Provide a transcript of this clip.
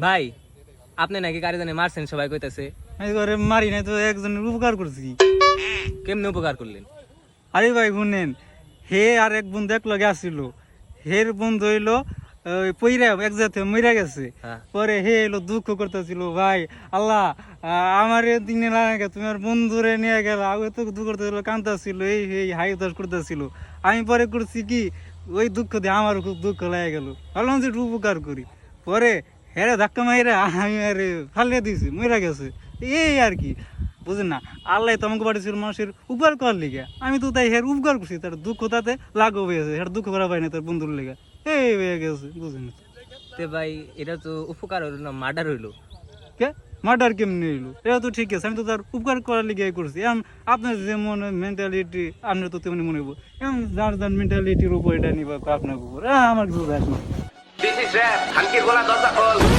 ভাই আপনি নাকি গাড়ি জানে মারছেন সবাই কইতাছে, আমি ঘরে মারি নাই তো, একজনের উপকার করছি। কেমনে উপকার করলেন? আরে ভাই শুনেন, হে আর এক বন্ধু এক লগে আসছিল, হের বন্ধু হইলো ওই পইরা এক জাতে মইরা গেছে। হ্যাঁ। পরে হে এলো দুঃখ করতেছিল, ভাই আল্লাহ আমার দিনে লাগে তোমার বন্ধুরে নিয়ে গেল, আগে তো দুঃখ করতেছিল, কান্দাছিল, এই হাই উদাস করতেছিল। আমি পরে করছি কি, ওই দুঃখ দিয়ে আমার খুব দুঃখ লেগে গেল, ভাবলাম যে একটু উপকার করি। পরে হেরে ধাক্কা মাইরা আমি আরে ফালিয়ে দিয়েছি, মইরা গেছে। এই আর কি, বুঝেন না, আল্লাহ তো আমাকে পাঠিয়েছিল মানুষের উপকার করার লিগে, আমি তো তাই হের উপকার করছি, তার দুঃখ তাতে লাঘব হয়েছে, হের দুঃখ করা পাই না তার বন্ধুর লেগে, এই হয়ে গেছে, বুঝেন। তে ভাই এটা তো উপকার হইলো না, মার্ডার হইলো। কে মার্ডার কেমনি হইলো? এটা তো ঠিক আছে, আমি তো তার উপকার করার লিগে করছি। এখন আপনার যেমন মেন্টালিটি, আপনার তো তেমনি মনে হবো, এখন যার যার মেন্টালিটির উপর এটা নিবা আপনার উপর, আমার কিছু দেখ না। This is rap. Hanki gola dorza khol.